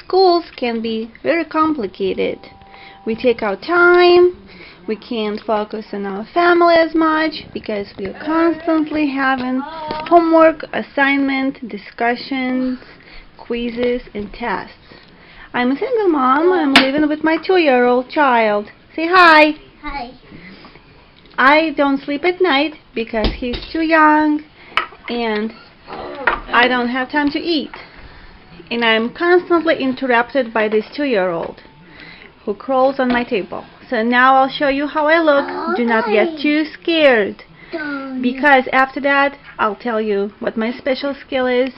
schools can be very complicated. We take our time, we can't focus on our family as much because we are constantly having homework, assignment, discussions, quizzes, and tests. I'm a single mom. I'm living with my 2-year-old child. Say hi. Hi. I don't sleep at night because he's too young and I don't have time to eat. And I'm constantly interrupted by this 2-year-old who crawls on my table. So now I'll show you how I look. Do not get too scared, because after that I'll tell you what my special skill is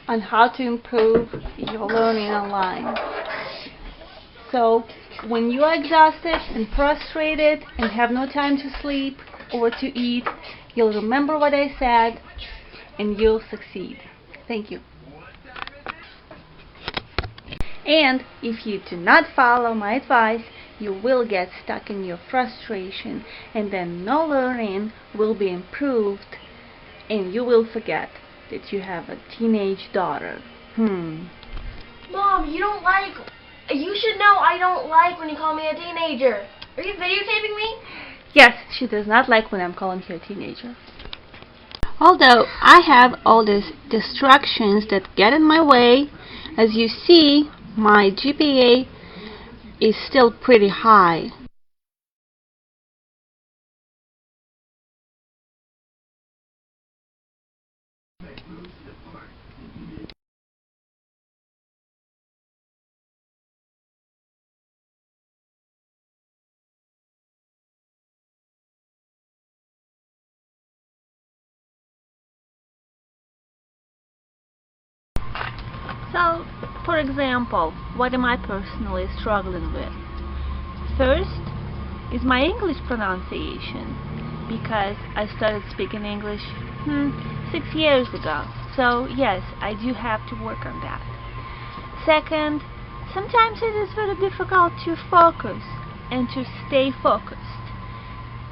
on how to improve your learning online. So when you are exhausted and frustrated and have no time to sleep or to eat, you'll remember what I said and you'll succeed. Thank you. And if you do not follow my advice, you will get stuck in your frustration, and then no learning will be improved, and you will forget that you have a teenage daughter. Mom, you should know I don't like when you call me a teenager. Are you videotaping me? Yes, she does not like when I'm calling her a teenager. Although I have all these distractions that get in my way, as you see, my GPA is still pretty high. So, for example, what am I personally struggling with? First is my English pronunciation, because I started speaking English 6 years ago. So yes, I do have to work on that. Second, sometimes it is very difficult to focus and to stay focused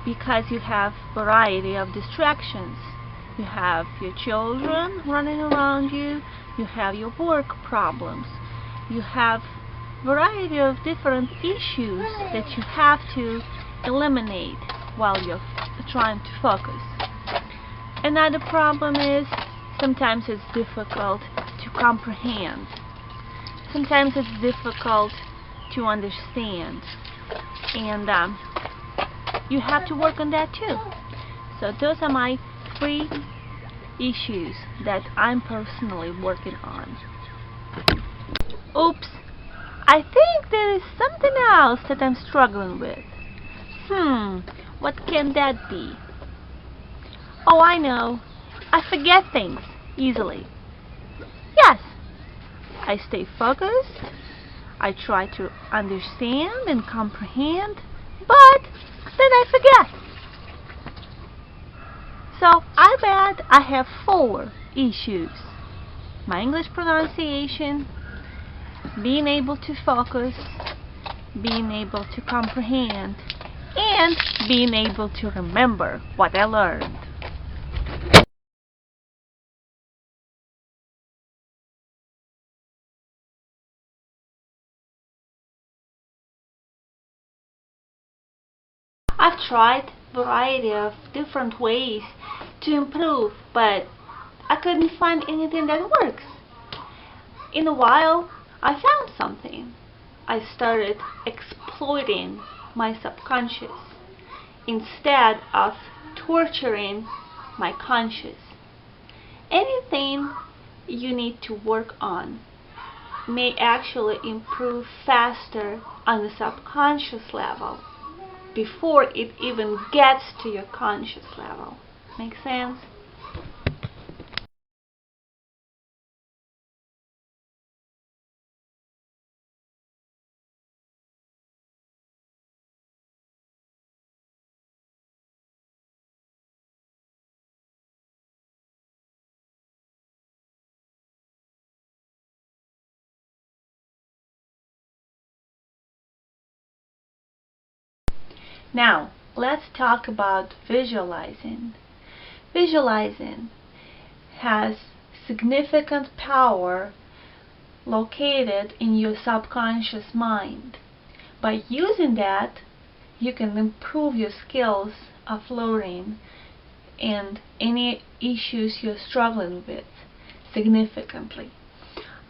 because you have variety of distractions. You have your children running around you, you have your work problems, you have variety of different issues that you have to eliminate while you're trying to focus. Another problem is sometimes it's difficult to comprehend. Sometimes it's difficult to understand, and you have to work on that too. So those are my 3 issues that I'm personally working on. Oops, I think there is something else that I'm struggling with. What can that be? Oh, I know. I forget things easily. Yes, I stay focused, I try to understand and comprehend, but then I forget. So I bet I have 4 issues. My English pronunciation, being able to focus, being able to comprehend, and being able to remember what I learned. I've tried a variety of different ways to improve, but I couldn't find anything that works. In a while, I found something. I started exploiting my subconscious instead of torturing my conscious. Anything you need to work on may actually improve faster on the subconscious level before it even gets to your conscious level. Make sense? Now, let's talk about visualizing. Visualizing has significant power located in your subconscious mind. By using that, you can improve your skills of learning and any issues you're struggling with significantly.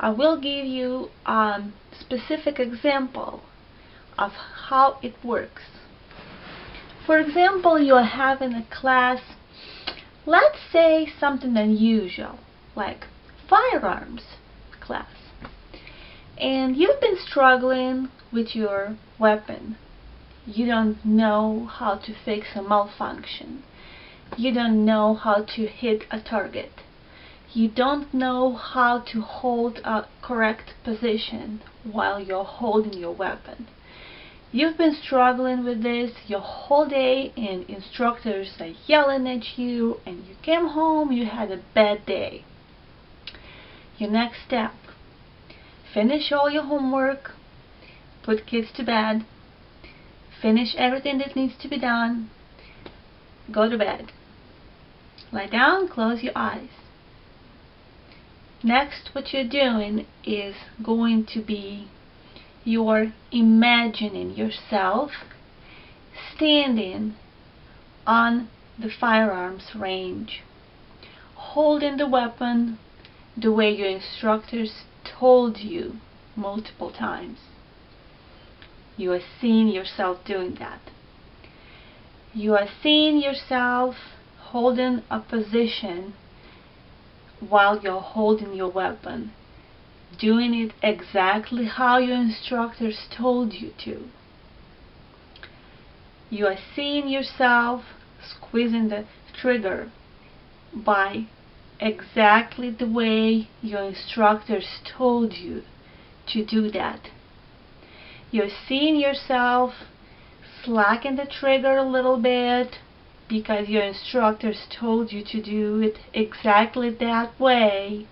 I will give you a specific example of how it works. For example, you are having a class, let's say something unusual, like firearms class, and you've been struggling with your weapon. You don't know how to fix a malfunction. You don't know how to hit a target. You don't know how to hold a correct position while you're holding your weapon. You've been struggling with this your whole day, and instructors are yelling at you, and you came home, you had a bad day. Your next step: finish all your homework, put kids to bed, finish everything that needs to be done, go to bed. Lie down, close your eyes. Next, what you're doing is going to be you're imagining yourself standing on the firearms range, holding the weapon the way your instructors told you multiple times. You are seeing yourself doing that. You are seeing yourself holding a position while you're holding your weapon, doing it exactly how your instructors told you to. You are seeing yourself squeezing the trigger by exactly the way your instructors told you to do that. You're seeing yourself slacking the trigger a little bit because your instructors told you to do it exactly that way.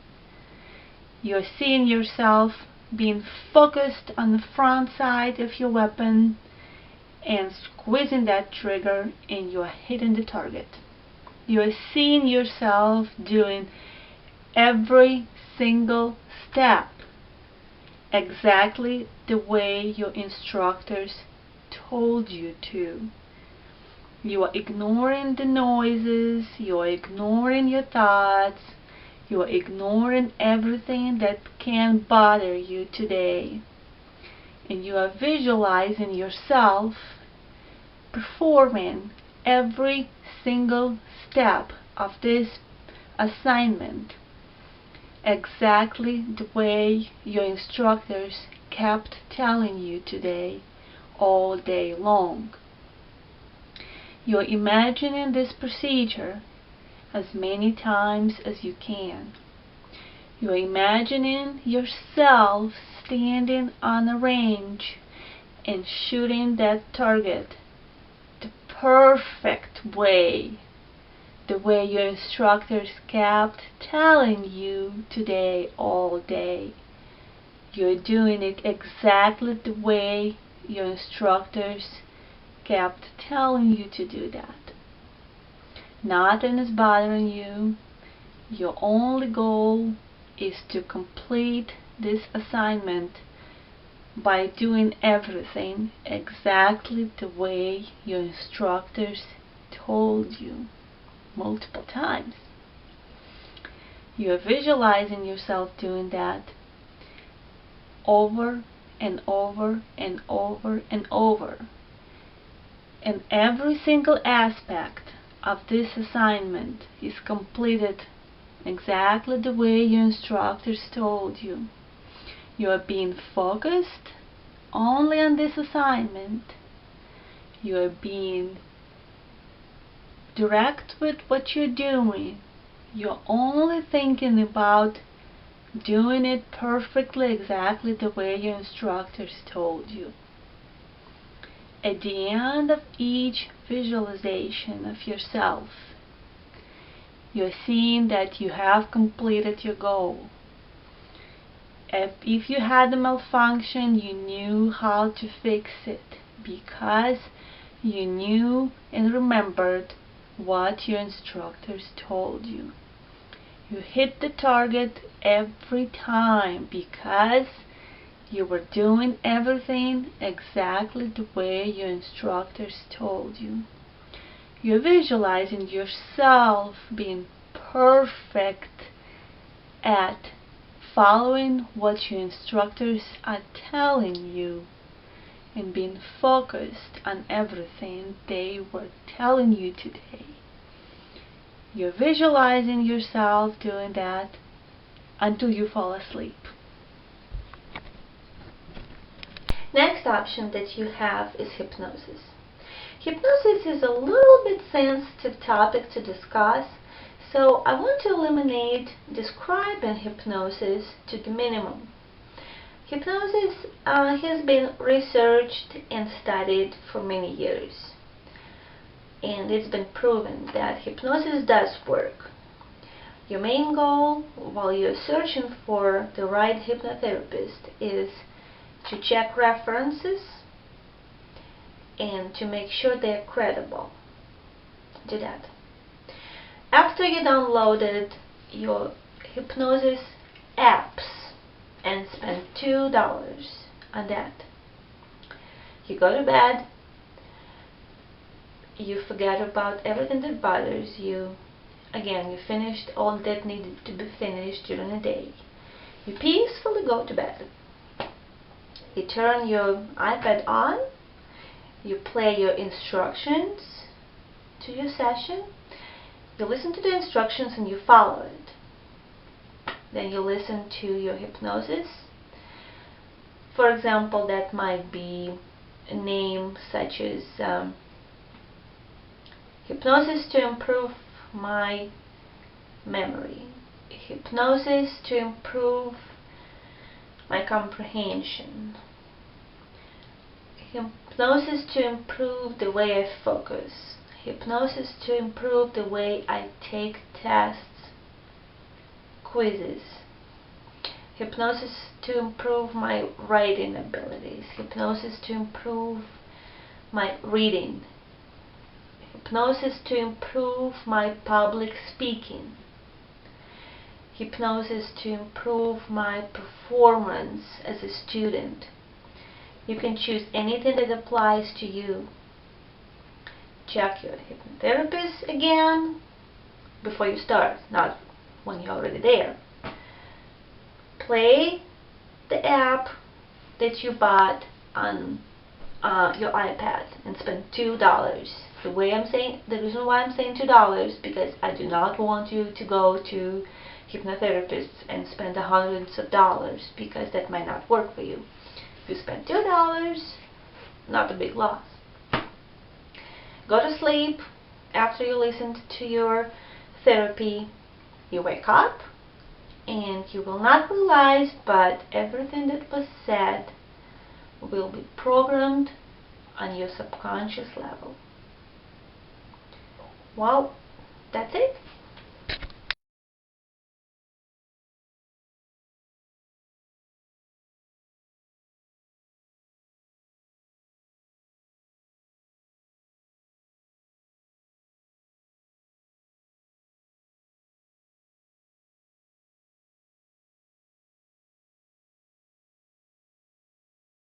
You're seeing yourself being focused on the front side of your weapon and squeezing that trigger, and you're hitting the target. You're seeing yourself doing every single step exactly the way your instructors told you to. You are ignoring the noises, you are ignoring your thoughts, you are ignoring everything that can bother you today. And you are visualizing yourself performing every single step of this assignment exactly the way your instructors kept telling you today all day long. You're imagining this procedure as many times as you can. You're imagining yourself standing on a range and shooting that target the perfect way, the way your instructors kept telling you today all day. You're doing it exactly the way your instructors kept telling you to do that. Nothing is bothering you. Your only goal is to complete this assignment by doing everything exactly the way your instructors told you multiple times. You're visualizing yourself doing that over and over and over and over. And every single aspect of this assignment is completed exactly the way your instructors told you. You are being focused only on this assignment. You are being direct with what you're doing. You're only thinking about doing it perfectly exactly the way your instructors told you. At the end of each visualization of yourself, you're seeing that you have completed your goal. If you had a malfunction, you knew how to fix it because you knew and remembered what your instructors told you. You hit the target every time because you were doing everything exactly the way your instructors told you. You're visualizing yourself being perfect at following what your instructors are telling you and being focused on everything they were telling you today. You're visualizing yourself doing that until you fall asleep. Next option that you have is hypnosis. Hypnosis is a little bit sensitive topic to discuss, so I want to eliminate describing hypnosis to the minimum. Hypnosis has been researched and studied for many years, and it's been proven that hypnosis does work. Your main goal while you're searching for the right hypnotherapist is to check references and to make sure they're credible. Do that. After you downloaded your hypnosis apps and spend $2 on that, you go to bed, you forget about everything that bothers you. Again, you finished all that needed to be finished during the day. You peacefully go to bed. You turn your iPad on, you play your instructions to your session, you listen to the instructions and you follow it. Then you listen to your hypnosis. For example, that might be a name such as hypnosis to improve my memory, hypnosis to improve my comprehension, hypnosis to improve the way I focus, hypnosis to improve the way I take tests, quizzes, hypnosis to improve my writing abilities, hypnosis to improve my reading, hypnosis to improve my public speaking, hypnosis to improve my performance as a student. You can choose anything that applies to you. Check your hypnotherapist again before you start, not when you're already there. Play the app that you bought on your iPad and spend $2. The reason why I'm saying $2 because I do not want you to go to hypnotherapists and spend hundreds of dollars because that might not work for you. If you spend $2, not a big loss. Go to sleep. After you listened to your therapy, you wake up and you will not realize, but everything that was said will be programmed on your subconscious level. Well, that's it.